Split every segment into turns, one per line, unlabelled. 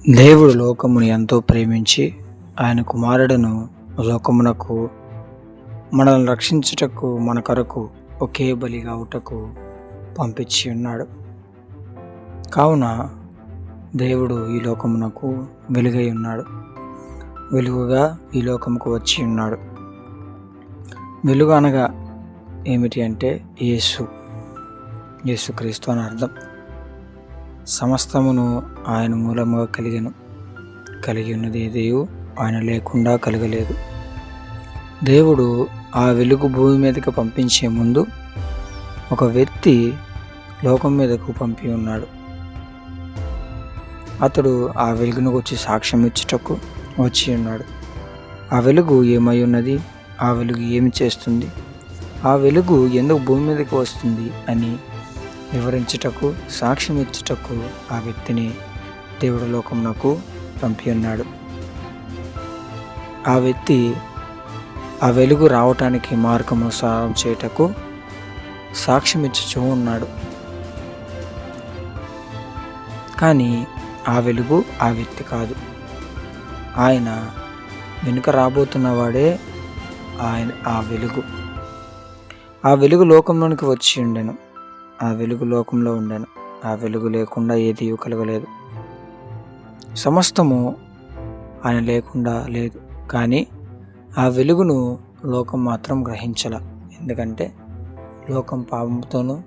దేవుడు లోకమును ఎంతో ప్రేమించి ఆయన కుమారుడును లోకమునకు మనల్ని రక్షించుటకు మన కొరకు ఒకే బలిగా అవుటకు పంపించి ఉన్నాడు. కావున దేవుడు ఈ లోకమునకు వెలుగై ఉన్నాడు. వెలుగుగా ఈ లోకముకు వచ్చి ఉన్నాడు. వెలుగు అనగా ఏమిటి అంటే యేసుక్రీస్తు అని అర్థం. సమస్తమును ఆయన మూలముగా కలిగి ఉన్నది ఏదేయు ఆయన లేకుండా కలగలేదు. దేవుడు ఆ వెలుగు భూమి మీదకి పంపించే ముందు ఒక వ్యక్తి లోకం మీదకు పంపి ఉన్నాడు. అతడు ఆ వెలుగును వచ్చి సాక్ష్యం ఇచ్చుటకు వచ్చి ఉన్నాడు. ఆ వెలుగు ఏమై ఉన్నది, ఆ వెలుగు ఏమి చేస్తుంది, ఆ వెలుగు ఎందుకు భూమి మీదకి వస్తుంది అని వివరించుటకు, సాక్ష్యం ఇచ్చుటకు ఆ వ్యక్తిని దేవుడు లోకమునకు పంపి ఉన్నాడు. ఆ వ్యక్తి ఆ వెలుగు రావటానికి మార్గము సారం చేయుటకు సాక్ష్యం ఇచ్చుచూ ఉన్నాడు. కానీ ఆ వెలుగు ఆ వ్యక్తి కాదు. ఆయన వెనుక రాబోతున్నవాడే ఆయన. ఆ వెలుగు లోకంలోనికి వచ్చి ఉండెను. ఆ వెలుగు లోకంలో ఉండెను. ఆ వెలుగు లేకుండా ఏది కలగలేదు. సమస్తము ఆయన లేకుండా లేదు. కానీ ఆ వెలుగును లోకం మాత్రం గ్రహించల. ఎందుకంటే లోకం పాపంతోనూ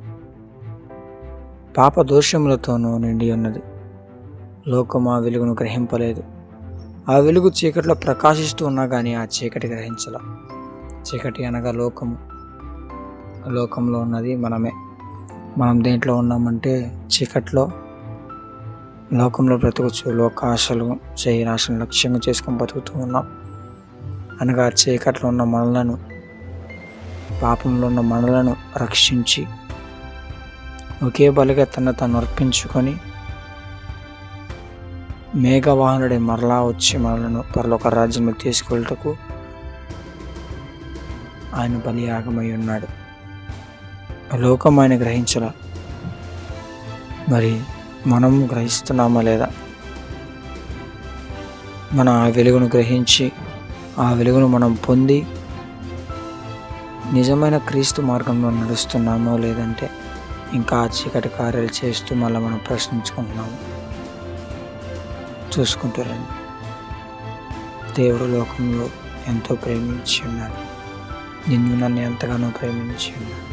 పాప దోషములతోనూ నిండి ఉన్నది. లోకం ఆ వెలుగును గ్రహింపలేదు. ఆ వెలుగు చీకటిలో ప్రకాశిస్తూ ఉన్నా కానీ ఆ చీకటి గ్రహించల. చీకటి అనగా లోకంలో ఉన్నది మనమే. మనం దేంట్లో ఉన్నామంటే చీకట్లో, లోకంలో బ్రతకచ్చు. లోకాశలు చేయనాశను లక్ష్యంగా చేసుకొని బతుకుతూ ఉన్నాం. అనగా చీకట్లో ఉన్న మనలను, పాపంలో ఉన్న మనలను రక్షించి ఒకే బలిగా తను అర్పించుకొని మేఘవాహనుడే మరలా వచ్చి మనలను పరలోక రాజ్యంలో తీసుకెళ్ళటకు ఆయన బలియాగమై ఉన్నాడు. లోకం ఆయన గ్రహించలా. మరి మనం గ్రహిస్తున్నామా లేదా? మనం ఆ వెలుగును గ్రహించి ఆ వెలుగును మనం పొంది నిజమైన క్రీస్తు మార్గంలో నడుస్తున్నామో లేదంటే ఇంకా చీకటి కార్యాలు చేస్తూ మళ్ళీ మనం ప్రశ్నించుకుంటున్నాము. చూసుకుంటారండి. దేవుడు లోకంలో ఎంతో ప్రేమించి ఉన్నాడు. నిన్ను నన్ను ఎంతగానో ప్రేమించి ఉన్నాడు.